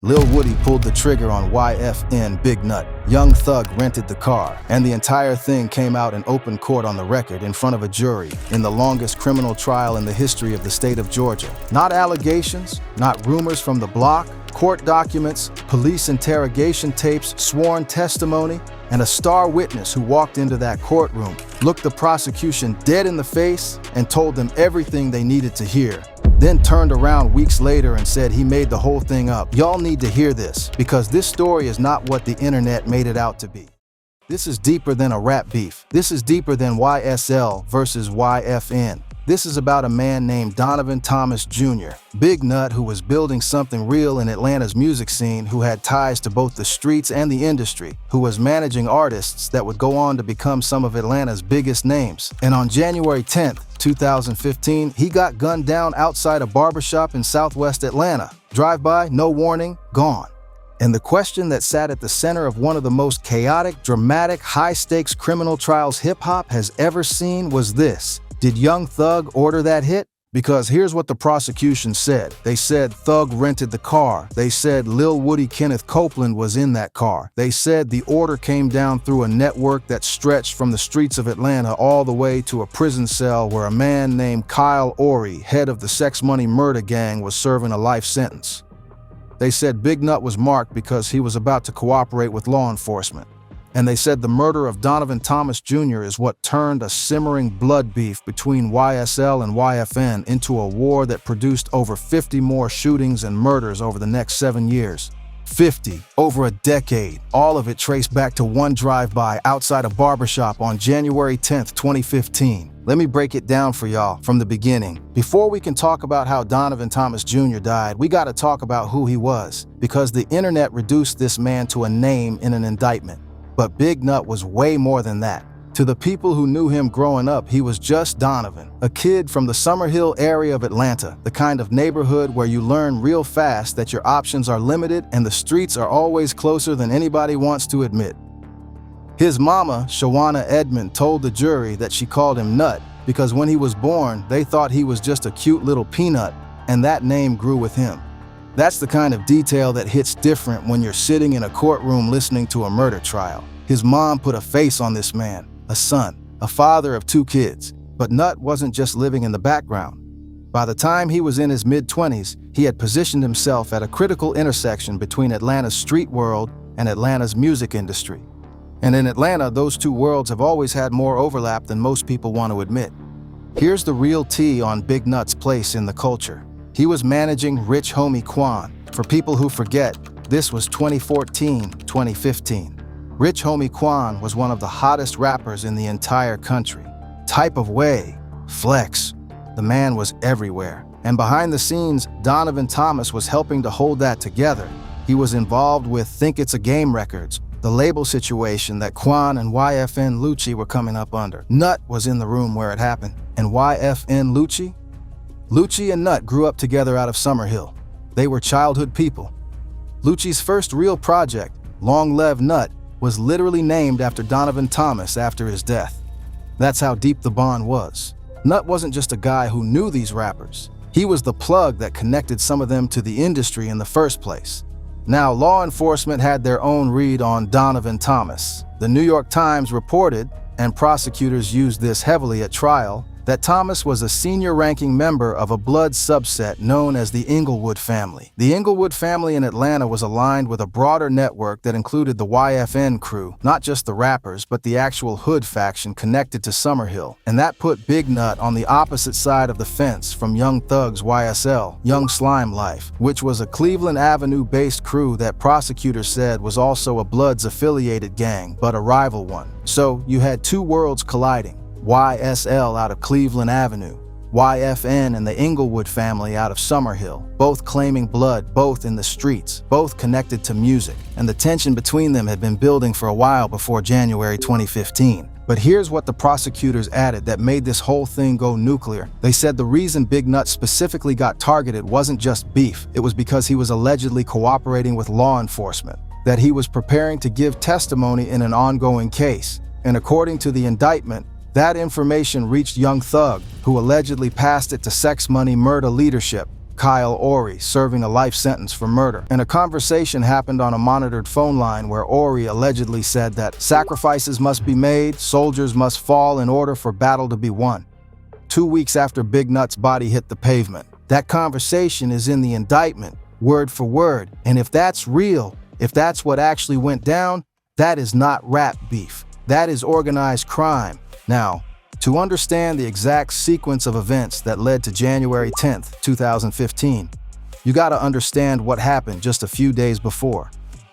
Lil Woody pulled the trigger on YFN Big Nut. Young Thug rented the car, and the entire thing came out in open court on the record in front of a jury in the longest criminal trial in the history of the state of Georgia. Not allegations, not rumors from the block, court documents, police interrogation tapes, sworn testimony, and a star witness who walked into that courtroom, looked the prosecution dead in the face and told them everything they needed to hear. Then turned around weeks later and said he made the whole thing up. Y'all need to hear this, because this story is not what the internet made it out to be. This is deeper than a rap beef. This is deeper than YSL versus YFN. This is about a man named Donovan Thomas Jr., Big Nut, who was building something real in Atlanta's music scene, who had ties to both the streets and the industry, who was managing artists that would go on to become some of Atlanta's biggest names. And on January 10th, 2015, he got gunned down outside a barbershop in Southwest Atlanta. Drive-by, no warning, gone. And the question that sat at the center of one of the most chaotic, dramatic, high-stakes criminal trials hip-hop has ever seen was this: did Young Thug order that hit? Because here's what the prosecution said. They said Thug rented the car. They said Lil Woody Kenneth Copeland was in that car. They said the order came down through a network that stretched from the streets of Atlanta all the way to a prison cell where a man named Kyle Ory, head of the Sex Money Murder Gang, was serving a life sentence. They said Big Nut was marked because he was about to cooperate with law enforcement. And they said the murder of Donovan Thomas Jr. is what turned a simmering blood beef between YSL and YFN into a war that produced over 50 more shootings and murders over the next 7 years. 50, over a decade, all of it traced back to one drive-by outside a barbershop on January 10th, 2015. Let me break it down for y'all from the beginning. Before we can talk about how Donovan Thomas Jr. died, we gotta talk about who he was, because the internet reduced this man to a name in an indictment. But Big Nut was way more than that. To the people who knew him growing up, he was just Donovan, a kid from the Summerhill area of Atlanta, the kind of neighborhood where you learn real fast that your options are limited and the streets are always closer than anybody wants to admit. His mama, Shawana Edmond, told the jury that she called him Nut because when he was born, they thought he was just a cute little peanut, and that name grew with him. That's the kind of detail that hits different when you're sitting in a courtroom listening to a murder trial. His mom put a face on this man, a son, a father of 2 kids. But Nut wasn't just living in the background. By the time he was in his mid-20s, he had positioned himself at a critical intersection between Atlanta's street world and Atlanta's music industry. And in Atlanta, those two worlds have always had more overlap than most people want to admit. Here's the real tea on Big Nut's place in the culture. He was managing Rich Homie Quan. For people who forget, this was 2014-2015. Rich Homie Quan was one of the hottest rappers in the entire country. Type of way, flex. The man was everywhere. And behind the scenes, Donovan Thomas was helping to hold that together. He was involved with Think It's a Game Records, the label situation that Quan and YFN Lucci were coming up under. Nut was in the room where it happened. And YFN Lucci? Lucci and Nut grew up together out of Summerhill. They were childhood people. Lucci's first real project, Long Live Nut, was literally named after Donovan Thomas after his death. That's how deep the bond was. Nut wasn't just a guy who knew these rappers. He was the plug that connected some of them to the industry in the first place. Now, law enforcement had their own read on Donovan Thomas. The New York Times reported, and prosecutors used this heavily at trial, that Thomas was a senior-ranking member of a blood subset known as the Inglewood family. The Inglewood family in Atlanta was aligned with a broader network that included the YFN crew, not just the rappers, but the actual hood faction connected to Summerhill. And that put Big Nut on the opposite side of the fence from Young Thug's YSL, Young Slime Life, which was a Cleveland Avenue-based crew that prosecutors said was also a Bloods-affiliated gang, but a rival one. So you had two worlds colliding. YSL out of Cleveland Avenue, YFN and the Inglewood family out of Summerhill, both claiming blood, both in the streets, both connected to music, and the tension between them had been building for a while before January 2015. But here's what the prosecutors added that made this whole thing go nuclear. They said the reason Big Nut specifically got targeted wasn't just beef, it was because he was allegedly cooperating with law enforcement, that he was preparing to give testimony in an ongoing case. And according to the indictment, that information reached Young Thug, who allegedly passed it to Sex Money Murder leadership, Kyle Ory, serving a life sentence for murder. And a conversation happened on a monitored phone line where Ory allegedly said that sacrifices must be made, soldiers must fall in order for battle to be won. 2 weeks after Big Nut's body hit the pavement. That conversation is in the indictment, word for word. And if that's real, if that's what actually went down, that is not rap beef. That is organized crime. Now, to understand the exact sequence of events that led to January 10th, 2015, you gotta understand what happened just a few days before.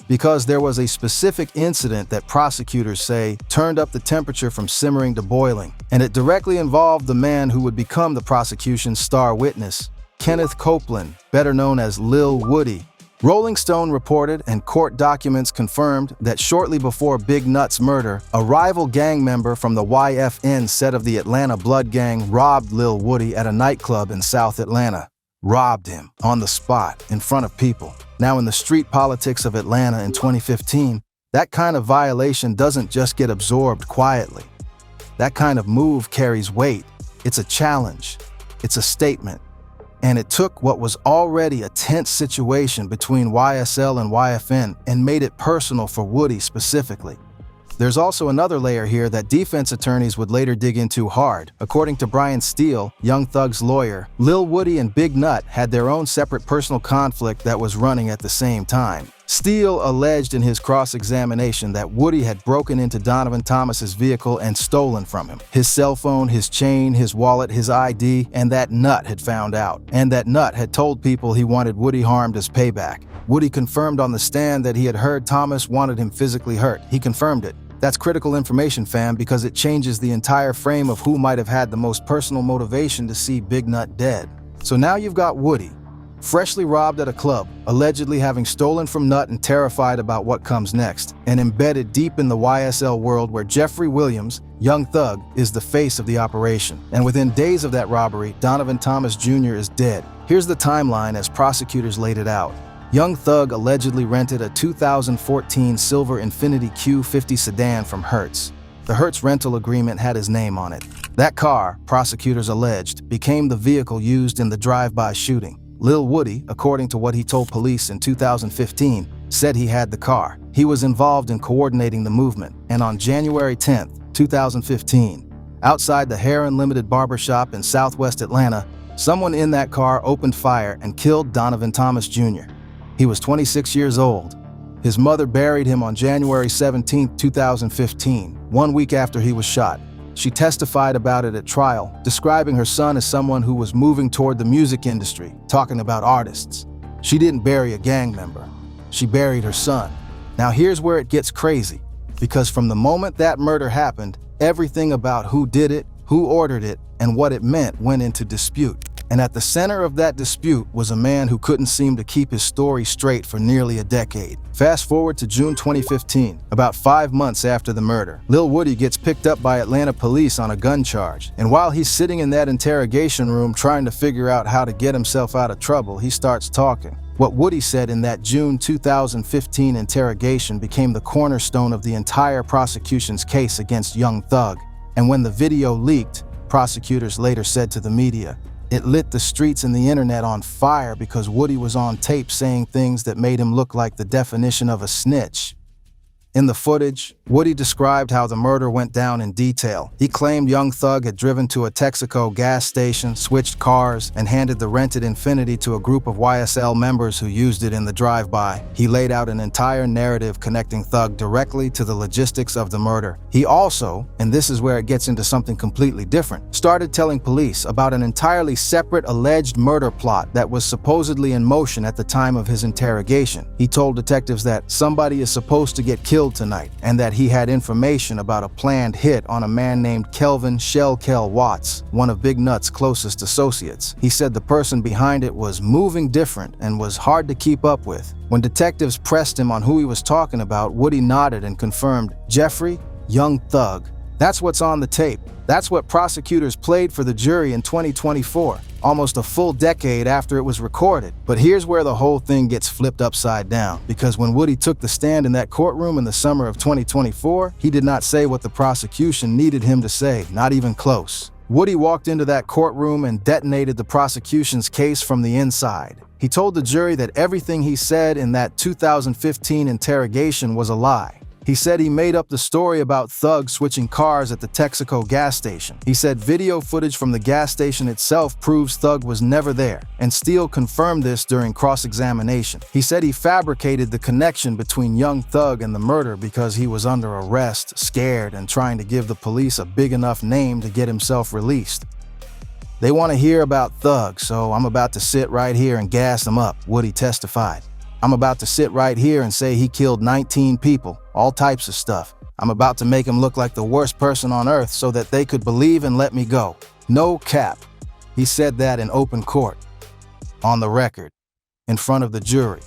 Because there was a specific incident that prosecutors say turned up the temperature from simmering to boiling, and it directly involved the man who would become the prosecution's star witness, Kenneth Copeland, better known as Lil Woody. Rolling Stone reported and court documents confirmed that shortly before Big Nut's murder, a rival gang member from the YFN set of the Atlanta Blood Gang robbed Lil Woody at a nightclub in South Atlanta. Robbed him on the spot in front of people. Now, in the street politics of Atlanta in 2015, that kind of violation doesn't just get absorbed quietly. That kind of move carries weight. It's a challenge. It's a statement. And it took what was already a tense situation between YSL and YFN and made it personal for Woody specifically. There's also another layer here that defense attorneys would later dig into hard. According to Brian Steele, Young Thug's lawyer, Lil Woody and Big Nut had their own separate personal conflict that was running at the same time. Steele alleged in his cross-examination that Woody had broken into Donovan Thomas's vehicle and stolen from him his cell phone, his chain, his wallet, his ID, and that Nut had found out. And that Nut had told people he wanted Woody harmed as payback. Woody confirmed on the stand that he had heard Thomas wanted him physically hurt. He confirmed it. That's critical information, fam, because it changes the entire frame of who might have had the most personal motivation to see Big Nut dead. So now you've got Woody, freshly robbed at a club, allegedly having stolen from Nut and terrified about what comes next, and embedded deep in the YSL world where Jeffrey Williams, Young Thug, is the face of the operation. And within days of that robbery, Donovan Thomas Jr. is dead. Here's the timeline as prosecutors laid it out. Young Thug allegedly rented a 2014 silver Infiniti Q50 sedan from Hertz. The Hertz rental agreement had his name on it. That car, prosecutors alleged, became the vehicle used in the drive-by shooting. Lil Woody, according to what he told police in 2015, said he had the car. He was involved in coordinating the movement, and on January 10th, 2015, outside the Hair Unlimited barbershop in Southwest Atlanta, someone in that car opened fire and killed Donovan Thomas Jr. He was 26 years old. His mother buried him on January 17, 2015, 1 week after he was shot. She testified about it at trial, describing her son as someone who was moving toward the music industry, talking about artists. She didn't bury a gang member. She buried her son. Now here's where it gets crazy, because from the moment that murder happened, everything about who did it, who ordered it, and what it meant went into dispute. And at the center of that dispute was a man who couldn't seem to keep his story straight for nearly a decade. Fast forward to June 2015, about 5 months after the murder. Lil Woody gets picked up by Atlanta police on a gun charge. And while he's sitting in that interrogation room trying to figure out how to get himself out of trouble, he starts talking. What Woody said in that June 2015 interrogation became the cornerstone of the entire prosecution's case against Young Thug. And when the video leaked, prosecutors later said to the media, it lit the streets and the internet on fire because Woody was on tape saying things that made him look like the definition of a snitch. In the footage, Woody described how the murder went down in detail. He claimed Young Thug had driven to a Texaco gas station, switched cars, and handed the rented Infiniti to a group of YSL members who used it in the drive-by. He laid out an entire narrative connecting Thug directly to the logistics of the murder. He also, and this is where it gets into something completely different, started telling police about an entirely separate alleged murder plot that was supposedly in motion at the time of his interrogation. He told detectives that somebody is supposed to get killed tonight, and that he had information about a planned hit on a man named Kelvin Shellkel Watts, one of Big Nut's closest associates. He said the person behind it was moving different and was hard to keep up with. When detectives pressed him on who he was talking about, Woody nodded and confirmed, Jeffrey, Young Thug. That's what's on the tape. That's what prosecutors played for the jury in 2024, almost a full decade after it was recorded. But here's where the whole thing gets flipped upside down, because when Woody took the stand in that courtroom in the summer of 2024, he did not say what the prosecution needed him to say, not even close. Woody walked into that courtroom and detonated the prosecution's case from the inside. He told the jury that everything he said in that 2015 interrogation was a lie. He said he made up the story about thugs switching cars at the Texaco gas station. He said video footage from the gas station itself proves Thug was never there, and Steele confirmed this during cross-examination. He said he fabricated the connection between young Thug and the murder because he was under arrest, scared, and trying to give the police a big enough name to get himself released. They want to hear about Thug, so I'm about to sit right here and gas him up, Woody testified. I'm about to sit right here and say he killed 19 people, all types of stuff. I'm about to make him look like the worst person on earth so that they could believe and let me go. No cap. He said that in open court, on the record, in front of the jury.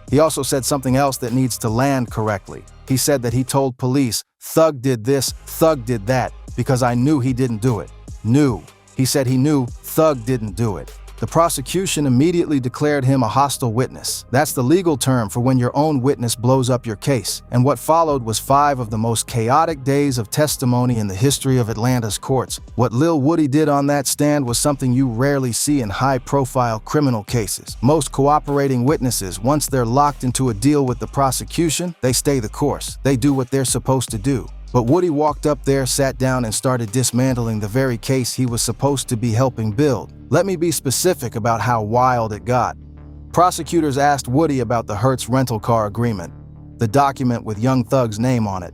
He also said something else that needs to land correctly. He said that he told police, Thug did this, Thug did that, because I knew he didn't do it. Knew. He said he knew Thug didn't do it. The prosecution immediately declared him a hostile witness. That's the legal term for when your own witness blows up your case. And what followed was 5 of the most chaotic days of testimony in the history of Atlanta's courts. What Lil Woody did on that stand was something you rarely see in high-profile criminal cases. Most cooperating witnesses, once they're locked into a deal with the prosecution, they stay the course. They do what they're supposed to do. But Woody walked up there, sat down, and started dismantling the very case he was supposed to be helping build. Let me be specific about how wild it got. Prosecutors asked Woody about the Hertz rental car agreement, the document with Young Thug's name on it.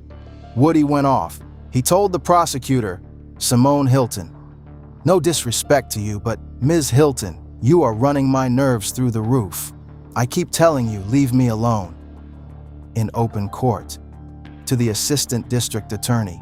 Woody went off. He told the prosecutor, Simone Hilton, "No disrespect to you, but Ms. Hilton, you are running my nerves through the roof. I keep telling you, leave me alone." In open court. To the assistant district attorney.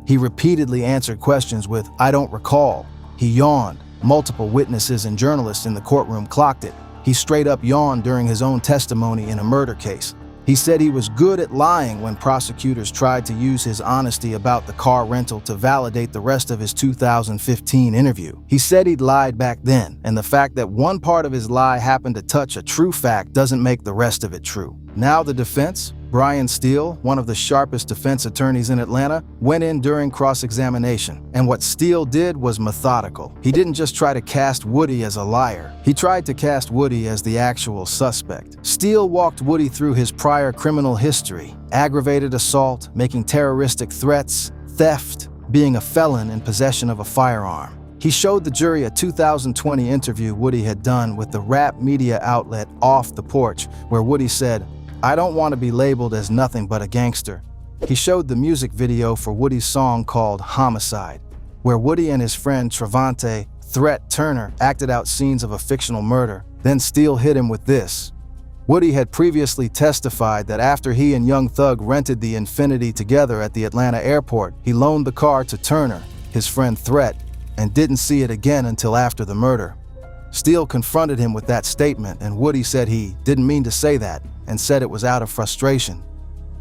He repeatedly answered questions with, "I don't recall." He yawned. Multiple witnesses and journalists in the courtroom clocked it. He straight up yawned during his own testimony in a murder case. He said he was good at lying when prosecutors tried to use his honesty about the car rental to validate the rest of his 2015 interview. He said he'd lied back then, and the fact that one part of his lie happened to touch a true fact doesn't make the rest of it true. Now the defense, Brian Steele, one of the sharpest defense attorneys in Atlanta, went in during cross-examination. And what Steele did was methodical. He didn't just try to cast Woody as a liar. He tried to cast Woody as the actual suspect. Steele walked Woody through his prior criminal history: aggravated assault, making terroristic threats, theft, being a felon in possession of a firearm. He showed the jury a 2020 interview Woody had done with the rap media outlet Off the Porch, where Woody said, "I don't want to be labeled as nothing but a gangster." He showed the music video for Woody's song called Homicide, where Woody and his friend Trevante Threat Turner acted out scenes of a fictional murder. Then Steele hit him with this. Woody had previously testified that after he and Young Thug rented the Infiniti together at the Atlanta airport, he loaned the car to Turner, his friend Threat, and didn't see it again until after the murder. Steele confronted him with that statement, and Woody said he didn't mean to say that and said it was out of frustration.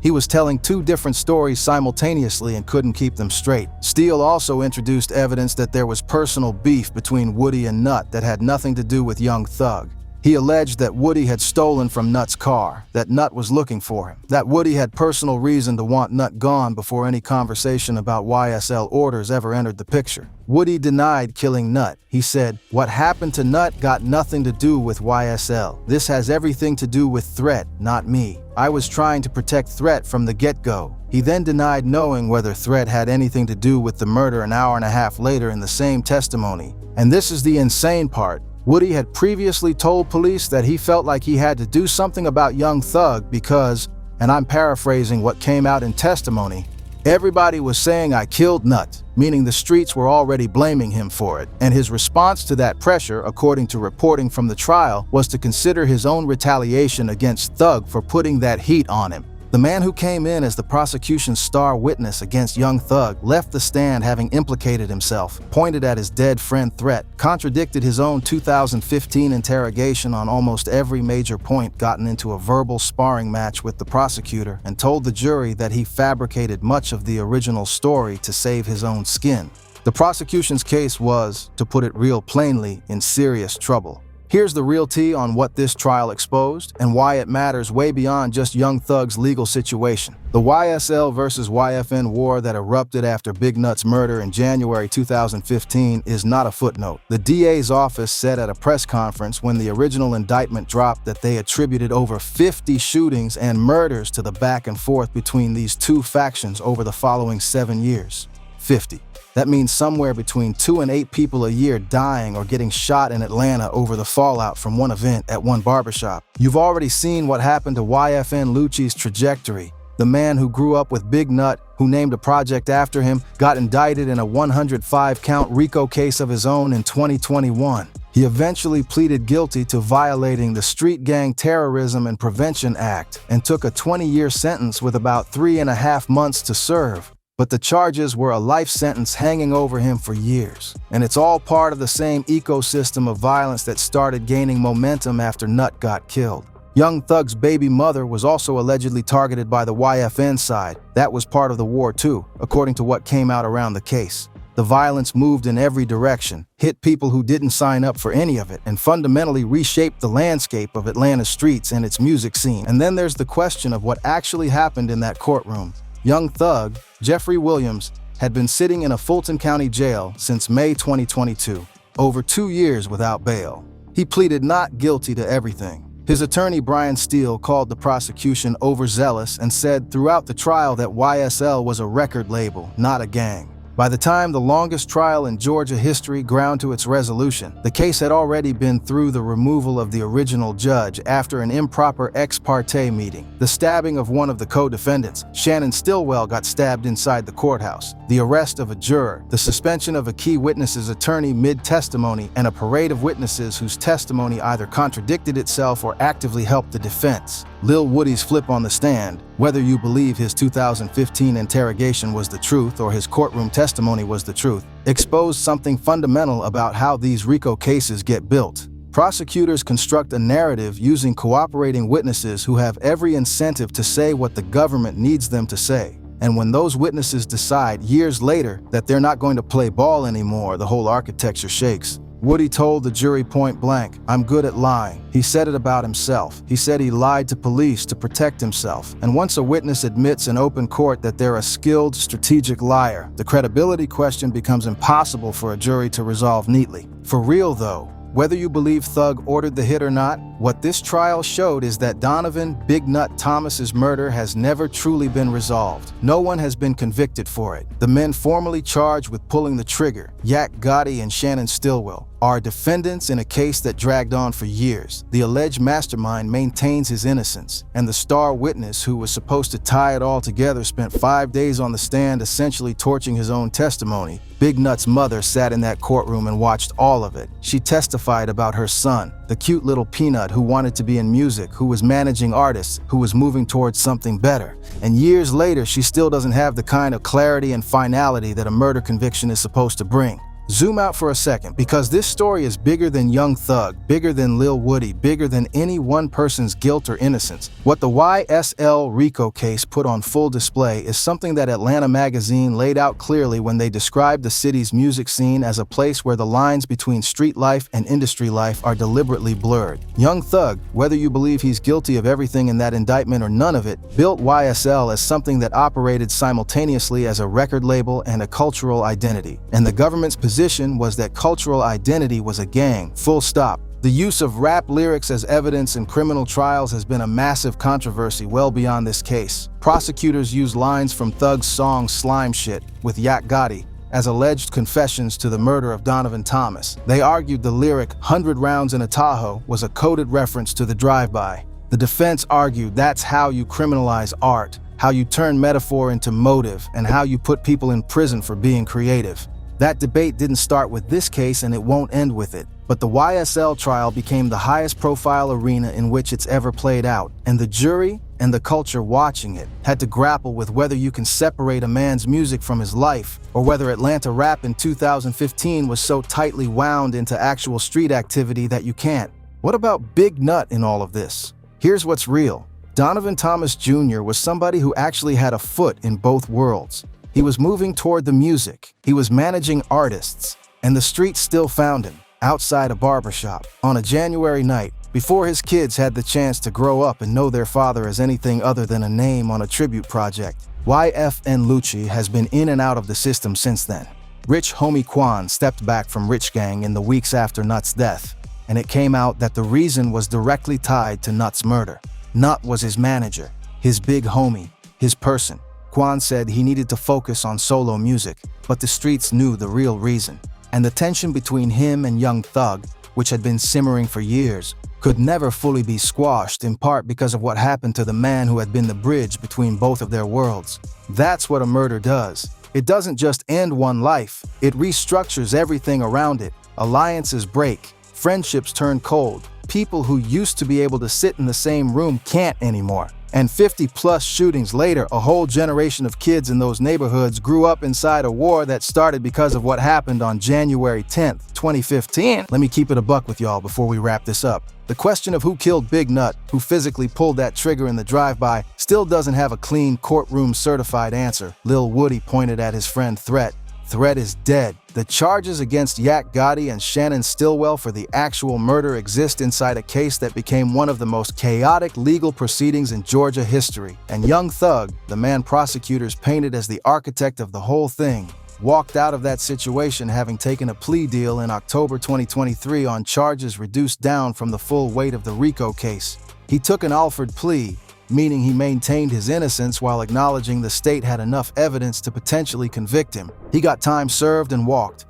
He was telling 2 different stories simultaneously and couldn't keep them straight. Steele also introduced evidence that there was personal beef between Woody and Nut that had nothing to do with Young Thug. He alleged that Woody had stolen from Nut's car, that Nut was looking for him, that Woody had personal reason to want Nut gone before any conversation about YSL orders ever entered the picture. Woody denied killing Nut. He said, "What happened to Nut got nothing to do with YSL. This has everything to do with Threat, not me. I was trying to protect Threat from the get-go." He then denied knowing whether Threat had anything to do with the murder an hour and a half later in the same testimony. And this is the insane part. Woody had previously told police that he felt like he had to do something about Young Thug because, and I'm paraphrasing what came out in testimony, everybody was saying I killed Nut, meaning the streets were already blaming him for it. And his response to that pressure, according to reporting from the trial, was to consider his own retaliation against Thug for putting that heat on him. The man who came in as the prosecution's star witness against Young Thug left the stand having implicated himself, pointed at his dead friend Threat, contradicted his own 2015 interrogation on almost every major point, gotten into a verbal sparring match with the prosecutor, and told the jury that he fabricated much of the original story to save his own skin. The prosecution's case was, to put it real plainly, in serious trouble. Here's the real tea on what this trial exposed and why it matters way beyond just Young Thug's legal situation. The YSL versus YFN war that erupted after Big Nut's murder in January 2015 is not a footnote. The DA's office said at a press conference when the original indictment dropped that they attributed over 50 shootings and murders to the back and forth between these two factions over the following 7 years. 50. That means somewhere between 2 and 8 people a year dying or getting shot in Atlanta over the fallout from one event at one barbershop. You've already seen what happened to YFN Lucci's trajectory. The man who grew up with Big Nut, who named a project after him, got indicted in a 105-count RICO case of his own in 2021. He eventually pleaded guilty to violating the Street Gang Terrorism and Prevention Act and took a 20-year sentence with about 3.5 months to serve. But the charges were a life sentence hanging over him for years. And it's all part of the same ecosystem of violence that started gaining momentum after Nut got killed. Young Thug's baby mother was also allegedly targeted by the YFN side. That was part of the war too, according to what came out around the case. The violence moved in every direction, hit people who didn't sign up for any of it, and fundamentally reshaped the landscape of Atlanta's streets and its music scene. And then there's the question of what actually happened in that courtroom. Young Thug, Jeffrey Williams, had been sitting in a Fulton County jail since May 2022, over 2 years without bail. He pleaded not guilty to everything. His attorney Brian Steele called the prosecution overzealous and said throughout the trial that YSL was a record label, not a gang. By the time the longest trial in Georgia history ground to its resolution, the case had already been through the removal of the original judge after an improper ex parte meeting. The stabbing of one of the co-defendants, Shannon Stillwell, got stabbed inside the courthouse, the arrest of a juror, the suspension of a key witness's attorney mid-testimony, and a parade of witnesses whose testimony either contradicted itself or actively helped the defense. Lil Woody's flip on the stand, whether you believe his 2015 interrogation was the truth or his courtroom testimony was the truth, exposed something fundamental about how these RICO cases get built. Prosecutors construct a narrative using cooperating witnesses who have every incentive to say what the government needs them to say. And when those witnesses decide years later that they're not going to play ball anymore, the whole architecture shakes. Woody told the jury point blank, "I'm good at lying." He said it about himself. He said he lied to police to protect himself. And once a witness admits in open court that they're a skilled, strategic liar, the credibility question becomes impossible for a jury to resolve neatly. For real though, whether you believe Thug ordered the hit or not, what this trial showed is that Donovan "Big Nut" Thomas's murder has never truly been resolved. No one has been convicted for it. The men formally charged with pulling the trigger, Yak Gotti and Shannon Stillwell, are defendants in a case that dragged on for years. The alleged mastermind maintains his innocence, and the star witness who was supposed to tie it all together spent 5 days on the stand essentially torching his own testimony. Big Nut's mother sat in that courtroom and watched all of it. She testified about her son, the cute little peanut who wanted to be in music, who was managing artists, who was moving towards something better. And years later, she still doesn't have the kind of clarity and finality that a murder conviction is supposed to bring. Zoom out for a second, because this story is bigger than Young Thug, bigger than Lil Woody, bigger than any one person's guilt or innocence. What the YSL RICO case put on full display is something that Atlanta Magazine laid out clearly when they described the city's music scene as a place where the lines between street life and industry life are deliberately blurred. Young Thug, whether you believe he's guilty of everything in that indictment or none of it, built YSL as something that operated simultaneously as a record label and a cultural identity. And the government's position was that cultural identity was a gang, full stop. The use of rap lyrics as evidence in criminal trials has been a massive controversy well beyond this case. Prosecutors use lines from Thug's song Slime Shit with Yak Gotti as alleged confessions to the murder of Donovan Thomas. They argued the lyric 100 rounds in a Tahoe was a coded reference to the drive-by. The defense argued that's how you criminalize art, how you turn metaphor into motive, and how you put people in prison for being creative. That debate didn't start with this case and it won't end with it. But the YSL trial became the highest profile arena in which it's ever played out, and the jury and the culture watching it had to grapple with whether you can separate a man's music from his life, or whether Atlanta rap in 2015 was so tightly wound into actual street activity that you can't. What about Big Nut in all of this? Here's what's real. Donovan Thomas Jr. was somebody who actually had a foot in both worlds. He was moving toward the music, he was managing artists, and the streets still found him. outside a barbershop, on a January night, before his kids had the chance to grow up and know their father as anything other than a name on a tribute project. YFN Lucci has been in and out of the system since then. Rich homie Quan stepped back from Rich Gang in the weeks after Nut's death, and it came out that the reason was directly tied to Nut's murder. Nut was his manager, his big homie, his person. Quan said he needed to focus on solo music, but the streets knew the real reason. And the tension between him and Young Thug, which had been simmering for years, could never fully be squashed, in part because of what happened to the man who had been the bridge between both of their worlds. That's what a murder does. It doesn't just end one life, it restructures everything around it. Alliances break, friendships turn cold, people who used to be able to sit in the same room can't anymore. And 50-plus shootings later, a whole generation of kids in those neighborhoods grew up inside a war that started because of what happened on January 10th, 2015. Let me keep it a buck with y'all before we wrap this up. The question of who killed Big Nut, who physically pulled that trigger in the drive-by, still doesn't have a clean courtroom certified answer. Lil Woody pointed at his friend Threat. Threat is dead. The charges against Yak Gotti and Shannon Stillwell for the actual murder exist inside a case that became one of the most chaotic legal proceedings in Georgia history. And Young Thug, the man prosecutors painted as the architect of the whole thing, walked out of that situation having taken a plea deal in October 2023 on charges reduced down from the full weight of the RICO case. He took an Alford plea, meaning he maintained his innocence while acknowledging the state had enough evidence to potentially convict him. He got time served and walked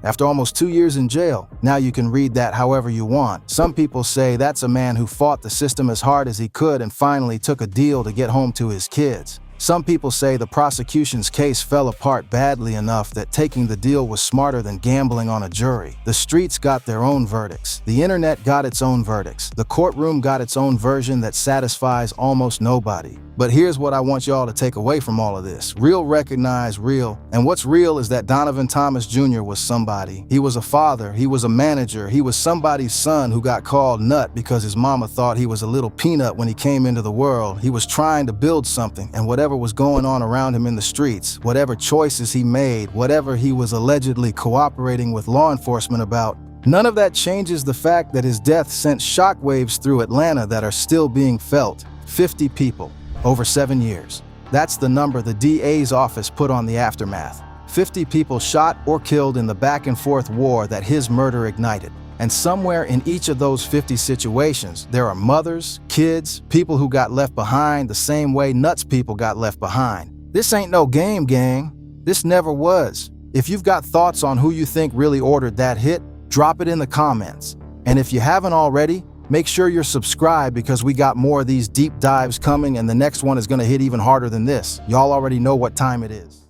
after almost 2 years in jail. Now you can read that however you want. Some people say that's a man who fought the system as hard as he could and finally took a deal to get home to his kids. Some people say the prosecution's case fell apart badly enough that taking the deal was smarter than gambling on a jury. The streets got their own verdicts. The internet got its own verdicts. The courtroom got its own version that satisfies almost nobody. But here's what I want y'all to take away from all of this. Real recognize real, and what's real is that Donovan Thomas Jr. was somebody. He was a father, he was a manager, he was somebody's son who got called Nut because his mama thought he was a little peanut when he came into the world. He was trying to build something, and whatever was going on around him in the streets, whatever choices he made, whatever he was allegedly cooperating with law enforcement about, none of that changes the fact that his death sent shockwaves through Atlanta that are still being felt. 50 people. Over 7 years. That's the number the DA's office put on the aftermath. 50 people shot or killed in the back-and-forth war that his murder ignited. And somewhere in each of those 50 situations, there are mothers, kids, people who got left behind the same way Nut's people got left behind. This ain't no game, gang. This never was. If you've got thoughts on who you think really ordered that hit, drop it in the comments. And if you haven't already, make sure you're subscribed because we got more of these deep dives coming and the next one is going to hit even harder than this. Y'all already know what time it is.